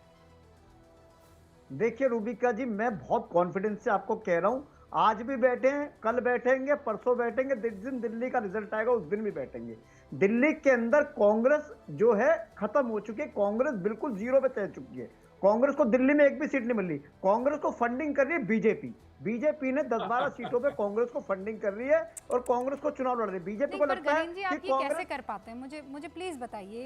देखिए रूबिका जी, मैं बहुत कॉन्फिडेंस से आपको कह रहा हूं, आज भी बैठे हैं, कल बैठेंगे, परसों बैठेंगे, जिस दिन दिल्ली का रिजल्ट आएगा उस दिन भी बैठेंगे। दिल्ली के अंदर कांग्रेस जो है खत्म हो चुकी है, कांग्रेस बिल्कुल जीरो पे तैर चुकी है। कांग्रेस को दिल्ली में एक भी सीट नहीं मिल रही। कांग्रेस को फंडिंग कर रही है बीजेपी ने 10-12 सीटों पे कांग्रेस को फंडिंग कर रही है और कांग्रेस को चुनाव लड़ रही है। बीजेपी को लगता है कि आप ये कैसे कर पाते हैं? मुझे प्लीज बताइए,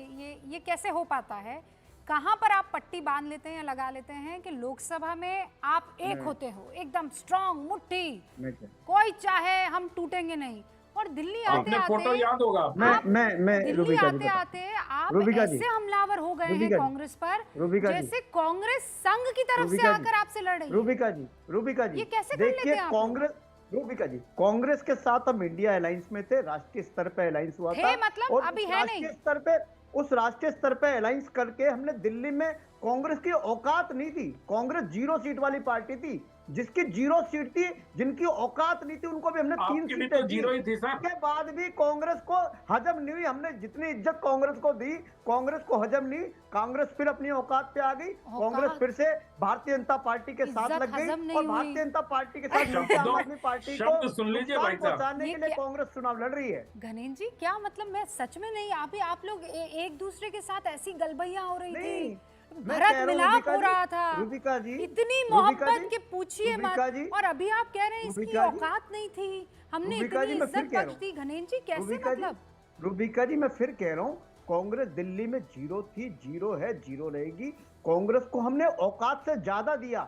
ये कैसे हो पाता है? कहां पर आप पट्टी बांध लेते हैं या लगा लेते हैं कि लोकसभा में आप एक होते हो, एकदम स्ट्रांग मुट्ठी, कोई चाहे हम टूटेंगे नहीं, और दिल्ली आते आते फोटो याद होगा दिल्ली आते आते आप ऐसे हमलावर हो गए हैं कांग्रेस पर, जैसे कांग्रेस संघ की तरफ से आकर आपसे लड़ रही है। रूबिका जी, ये कैसे कर लेते हैं आप? कांग्रेस, रूबिका जी, कांग्रेस के साथ हम इंडिया अलायंस में थे, राष्ट्रीय स्तर पे अलायंस हुआ था, मतलब अभी है नहीं। उस राष्ट्रीय स्तर पे अलायंस करके हमने दिल्ली में, कांग्रेस की औकात नहीं थी, कांग्रेस 0 सीट वाली पार्टी थी, जिसकी 0 सीट थी, जिनकी औकात नहीं थी, उनको भी हमने 3 सीटें दी। उसके बाद भी कांग्रेस को हजम नहीं हुई। हमने जितनी इज्जत कांग्रेस को दी, कांग्रेस को हजम नहीं। कांग्रेस फिर अपनी औकात पे आ गई, कांग्रेस फिर से भारतीय जनता पार्टी के साथ लग गई और भारतीय जनता पार्टी के साथ आम आदमी पार्टी को पहुंचाने के लिए कांग्रेस चुनाव लड़ रही है। घनेन जी, क्या मतलब? मैं सच में नहीं, आप लोग एक दूसरे के साथ ऐसी गलबैया हो रही थी, भरत मिलाप हो रहा था, रूबिका जी, इतनी मोहब्बत के पूछिए मत, और अभी आप कह रहे हैं इसकी औकात नहीं थी, हमने इतनी इज्जत बख्श दी। घनेन जी, कैसे मतलब? रूबिका जी, मैं फिर कह रहा हूँ, कांग्रेस दिल्ली में 0 थी, 0 है, 0 रहेगी। कांग्रेस को हमने औकात से ज्यादा दिया।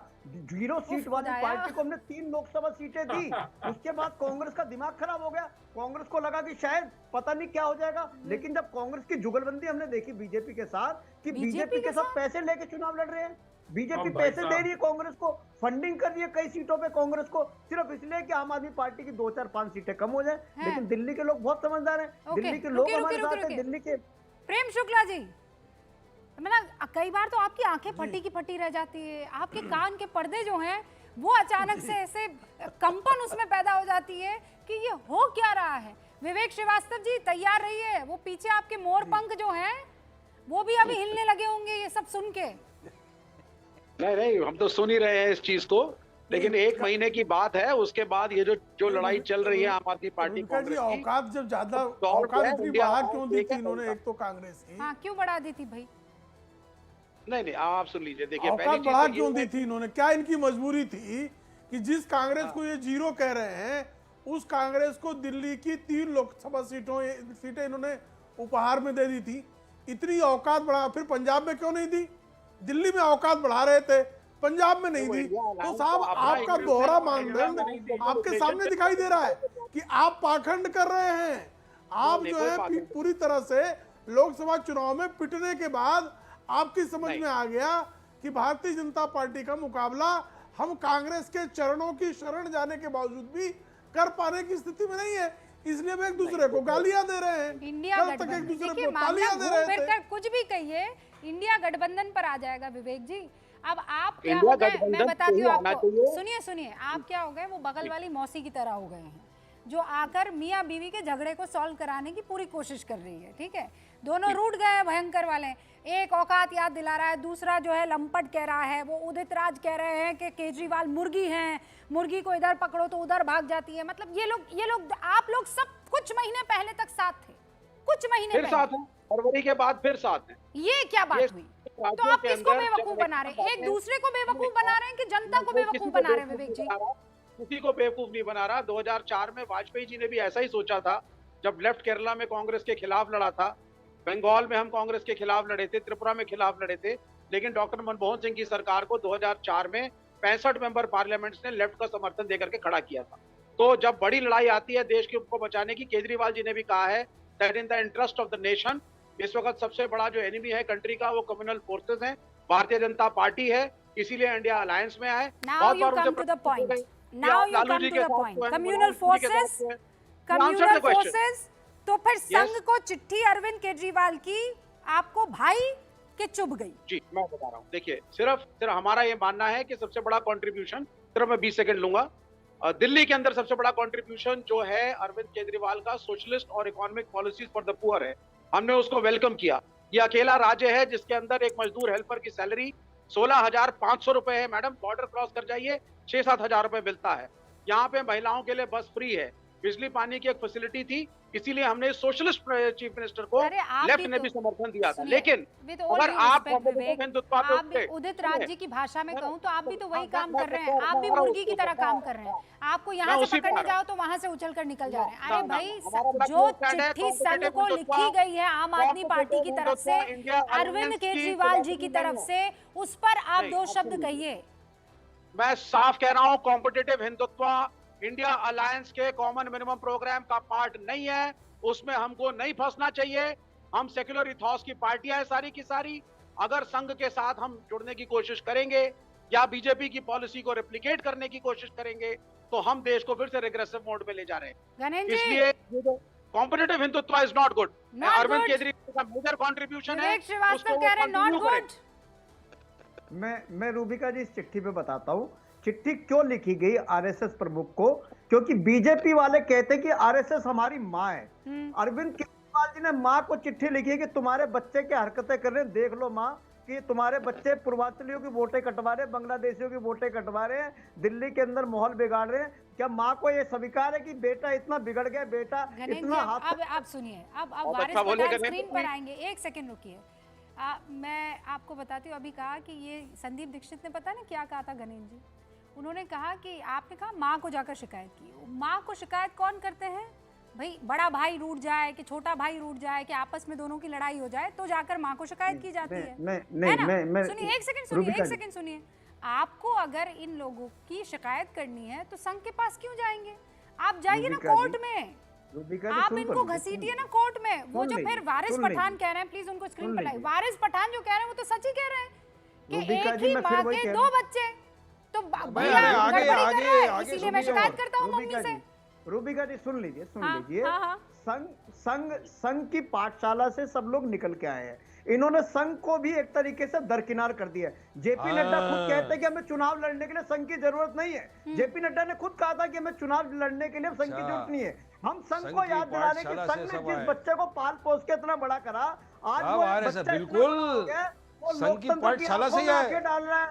0 सीट वाली पार्टी को हमने 3 लोकसभा सीटें दी। उसके बाद कांग्रेस का दिमाग खराब हो गया, कांग्रेस को लगा कि शायद पता नहीं क्या हो जाएगा। लेकिन जब कांग्रेस की जुगलबंदी हमने देखी बीजेपी के साथ, कि बीजेपी के साथ पैसे लेके चुनाव लड़ रहे हैं, बीजेपी पैसे दे रही है कांग्रेस को, फंडिंग कर रही है कई सीटों पे कांग्रेस को, सिर्फ इसलिए कि आम आदमी पार्टी की 2, 4, 5 सीटें कम हो जाए। लेकिन दिल्ली के लोग बहुत समझदार हैं, दिल्ली के लोग हमारे साथ हैं। दिल्ली के प्रेम शुक्ला जी, मतलब कई बार तो आपकी आंखें फटी की फटी रह जाती है, आपके कान के पर्दे जो हैं वो अचानक से ऐसे कंपन उसमें पैदा हो जाती है कि ये हो क्या रहा है। विवेक श्रीवास्तव जी, तैयार रहिए, वो पीछे आपके मोर पंख जो हैं वो भी अभी हिलने लगे होंगे ये सब सुन के। नहीं, हम तो सुन ही रहे हैं इस चीज को। लेकिन एक महीने की बात है, उसके बाद ये जो लड़ाई चल रही है आम आदमी पार्टी रुबिका जी, कांग्रेस की, औकात जब ज्यादा दौर औकात है, इतनी इंडिया बढ़ा अलायंस क्यों दी लेके थी इन्होंने, चलता। एक तो कांग्रेस की हाँ, क्यों बढ़ा दी थी भाई? नहीं आप सुन लीजिए, देखिए औकात पहली चीज बढ़ा तो क्यों ये दी है थी इन्होंने? क्या इनकी मजबूरी थी कि जिस कांग्रेस को ये जीरो कह रहे हैं, उस कांग्रेस को दिल्ली की 3 लोकसभा सीटें इन्होंने उपहार में दे दी थी? इतनी औकात बढ़ा, फिर पंजाब में क्यों नहीं दी? दिल्ली में औकात बढ़ा रहे थे, पंजाब में नहीं वो दी। इंडिया तो अलायंस साहब को अपना आपका इंटरेस्ट दोहरा है, मानदंड इंडिया में आपके नहीं सामने दी। दिखाई दे रहा है कि आप पाखंड कर रहे हैं। आप नहीं, जो कोई है पाखंड पूरी तरह से लोकसभा चुनाव में पिटने के बाद आपकी समझ नहीं। में आ गया कि भारतीय जनता पार्टी का मुकाबला हम कांग्रेस के चरणों की शरण जाने के बावजूद भी कर पाने की स्थिति में नहीं है, इसलिए वे एक दूसरे को गालियां दे रहे हैं। इंडिया कल तक एक गठबंधन, दूसरे देखिए को मामला तालियां दे घूम रहे फिर थे। कर कुछ भी कहिए, इंडिया गठबंधन पर आ जाएगा विवेक जी। अब आप क्या इंडिया हो गए, मैं गठबंधन बताती से हूँ ही आना आपको, चाहिए। सुनिए सुनिए, आप क्या हो गए, वो बगल वाली मौसी की तरह हो गए हैं जो आकर मियाँ बीवी के झगड़े को सॉल्व कराने की पूरी कोशिश कर रही है। ठीक है, दोनों रूठ गए हैं भयंकर वाले। एक औकात याद दिला रहा है, दूसरा जो है लंपट कह रहा है। वो उदित राज कह रहे हैं कि केजरीवाल मुर्गी हैं, मुर्गी को इधर पकड़ो तो उधर भाग जाती है। मतलब ये लोग आप लोग सब कुछ महीने पहले तक साथ थे, कुछ महीने फिर पहले। साथ है, फरवरी के बाद फिर साथ है। ये क्या बात हुई? तो राज्यों आप के किसको अंदर बेवकूफ जब बना रहे हैं? एक इलेक्शन दूसरे को बेवकूफ बना रहे हैं कि जनता को किसी बेवकूफ को बना रहे हैं? बेवकूफ विवेक जी, नहीं बना रहा, किसी को बेवकूफ नहीं बना रहा। 2004 में वाजपेयी जी ने भी ऐसा ही सोचा था, जब लेफ्ट केरला में कांग्रेस के खिलाफ लड़ा था, बंगाल में हम कांग्रेस के खिलाफ लड़े थे, त्रिपुरा में खिलाफ लड़े थे, लेकिन डॉक्टर मनमोहन सिंह की सरकार को 2004 में 65 मेंबर पार्लियामेंट ने लेफ्ट का समर्थन देकर के खड़ा किया था। तो जब बड़ी लड़ाई आती है देश को बचाने की, केजरीवाल जी ने भी कहा है that in the interest of the nation, इस वक्त सबसे बड़ा जो एनिमी है कंट्री का वो कम्युनल फोर्सेस हैं, भारतीय जनता पार्टी है, इसीलिए इंडिया अलायंस में आए। now you come to the point. Now you come to the point. Communal forces, communal forces। तो फिर संघ को चिट्ठी अरविंद केजरीवाल की आपको भाई के चुभ गई? जी मैं बता रहा हूँ, देखिए सिर्फ हमारा ये मानना है कि सबसे बड़ा कंट्रीब्यूशन, सिर्फ मैं 20 सेकंड लूंगा, दिल्ली के अंदर सबसे बड़ा कंट्रीब्यूशन जो है अरविंद केजरीवाल का सोशलिस्ट और economic policies for the poor है। हमने उसको वेलकम किया। ये अकेला राज्य है जिसके अंदर एक मजदूर हेल्पर की सैलरी 16,500 रुपए है। मैडम, बॉर्डर क्रॉस कर जाइए 6-7 हजार रुपए मिलता है। यहाँ पे महिलाओं के लिए बस फ्री है, बिजली पानी की एक फैसिलिटी थी, इसीलिए हमने सोशलिस्ट चीफ मिनिस्टर को अरे आप लेफ्ट भी ने तो- भी समर्थन दिया था। सुनिए, लेकिन with all अगर due आप respect, विवेक, हिंदुत्व पे आप भी उठते, उदित राज जी की भाषा में कहूं तो आप भी तो वही काम कर रहे हैं। मैं आप भी बता रहा मुर्गी की हूँ, तरह बता काम रहा कर रहे हैं। हूँ। आपको यहाँ मैं से उसी पे पकड़ने आ रहा जाओ तो वहां से उछल कर निकल जा रहे हैं। ना, अरे ना, भाई, हमारा जो जो है, चिट्ठी संघ को competitive लिखी गई है आम आदमी पार्टी की तरफ से इंडिया अरविंद अलायंस की केजरीवाल जी की तरफ से, उस पर आप नहीं, दो शब्द absolutely। कहिए। मैं साफ कह रहा हूं, कॉम्पिटिटिव हिंदुत्व इंडिया अलायंस के कॉमन मिनिमम प्रोग्राम का पार्ट नहीं है, उसमें हमको नहीं फंसना चाहिए। हम सेक्युलर इथॉस की पार्टियां हैं सारी की सारी। अगर संघ के साथ हम जुड़ने की कोशिश करेंगे या बीजेपी की पॉलिसी को रेप्लिकेट करने की कोशिश करेंगे तो हम देश को फिर से रिग्रेसिव मोड में ले जा रहे हैं। गणेश जी, इसलिए competitive Hindutva is not good. Not Arvind good। Kejriwal का मेजर कंट्रीब्यूशन है, विवेक श्रीवास्तव उसको कह रहे हैं नॉट continue करें। गुड। मैं रूबिका जी इस चिट्ठी पे बताता हूँ चिट्ठी क्यों लिखी गई आरएसएस प्रमुख को, क्योंकि बीजेपी वाले कहते कि आरएसएस हमारी माँ है। अरविंद केजरीवाल जी ने माँ को चिट्ठी लिखी है कि तुम्हारे बच्चे क्या हरकतें कर रहे हैं, देख लो माँ कि तुम्हारे बच्चे पूर्वांचलियों की वोटें कटवा रहे हैं, बांग्लादेशियों की वोटें कटवा रहे हैं, दिल्ली के अंदर माहौल बिगाड़ रहे हैं। क्या माँ को ये स्वीकार है कि बेटा इतना बिगड़ गया, बेटा गणेश जी, इतना हाथ अब आप सुनिए, अब बहुत वारिस अच्छा बोले पठान गणेश स्क्रीन जी। पर आएंगे। एक सेकंड रुकिए। मैं आपको बताती हूँ, अभी कहा कि ये संदीप दीक्षित ने पता ना क्या कहा था गणेश जी। उन्होंने कहा कि आपने कहा माँ को जाकर शिकायत की। माँ को शिकायत कौन करते हैं भाई? बड़ा भाई रूठ जाए कि छोटा भाई रूठ जाए कि आपस में दोनों की लड़ाई हो जाए तो जाकर माँ को शिकायत की जाती है। नहीं, मैं सुनिए, एक सेकंड सुनिए। आपको अगर इन लोगों की शिकायत करनी है तो संघ के पास क्यों जाएंगे? आप जाइए ना कोर्ट में, आप इनको घसीटिए ना कोर्ट में। वो जो फिर वारिस पठान कह रहे हैं, प्लीज उनको स्क्रीन पर लाइए। वारिस पठान जो कह रहे हैं वो तो सच ही कह रहे हैं कि एक ही माँ के 2 बच्चे, तो भैया गड़बड़ी कर रहा है, इसीलिए मैं शिकायत करता हूँ मम्मी से। रूबिका जी सुन लीजिए, हाँ। संघ की पाठशाला से सब लोग निकल के आए हैं। इन्होंने संघ को भी एक तरीके से दरकिनार कर दिया है। जेपी नड्डा खुद कहते हैं कि हमें चुनाव लड़ने के लिए संघ की जरूरत नहीं है। जेपी नड्डा ने खुद कहा था कि हमें चुनाव लड़ने के लिए संघ की जरूरत नहीं है। हम संघ को याद दिला रहे हैं कि संघ ने जिस बच्चे को पाल पोस के इतना बड़ा करा, आज वो बच्चा बिल्कुल संघ की पाठशाला से ही है। डाल रहा है,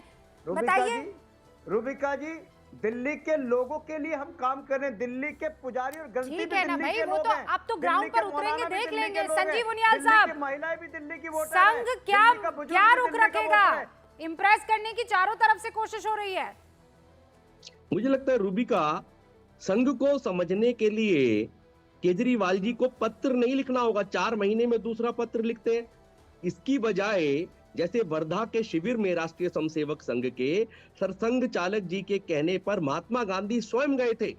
रूबिका बताइए। जी, रूबिका जी, दिल्ली के लोगों के लिए हम काम कर रहे हैं। दिल्ली के पुजारी और गंती भी ठीक है ना दिल्ली भाई, के वो लोग तो हैं। आप तो दिल्ली ग्राउंड के पर उतरेंगे, मौलाना भी देख दिल्ली के लेंगे। लोग हैं। संजीव उनियाल दिल्ली साहब, की महिलाएं भी दिल्ली की वोटर संघ हैं। क्या दिल्ली का बुजुर्ग क्या भी रुख दिल्ली का रखेगा? वोटर है। इम्प्रेस करने की चारों तरफ से कोशिश हो रही है। मुझे लगता है रूबिका, संघ को समझने के लिए केजरीवाल जी को पत्र नहीं लिखना होगा, 4 महीने में दूसरा पत्र लिखते हैं। इसकी बजाय जैसे वर्धा के शिविर में राष्ट्रीय स्वयंसेवक संघ के सरसंघ चालक जी के कहने पर महात्मा गांधी स्वयं गए थे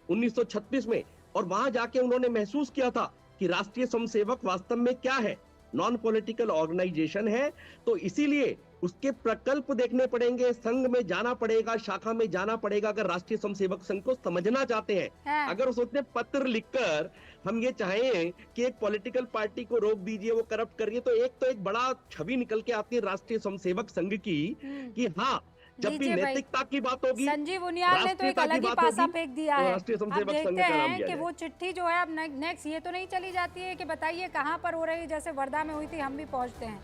1936 में, और वहां जाके उन्होंने महसूस किया था कि राष्ट्रीय स्वयंसेवक वास्तव में क्या है, नॉन पॉलिटिकल ऑर्गेनाइजेशन है। तो इसीलिए उसके प्रकल्प देखने पड़ेंगे, संघ में जाना पड़ेगा, शाखा में जाना पड़ेगा, अगर राष्ट्रीय स्वयंसेवक संघ को समझना चाहते हैं। हाँ। अगर उसने पत्र लिखकर हम ये चाहें कि एक पॉलिटिकल पार्टी को रोक दीजिए, वो करप्ट करिए, तो एक बड़ा छवि निकल के आती है राष्ट्रीय स्वयंसेवक संघ की कि हाँ, जब भी लीजिए भाई, नैतिकता की बात होगी, संजीव उनियाल ने तो एक राष्ट्रीयता की अलग ही बात पासा होगी, फेंक दिया तो है। राष्ट्रीय अब स्वयंसेवक संघ देखते का नाम हैं लिया कि जाए। वो चिट्ठी जो है अब नेक्स्ट ये तो नहीं चली जाती है कि बताइए कहाँ पर हो रही है, जैसे वर्धा में हुई थी, हम भी पहुंचते हैं।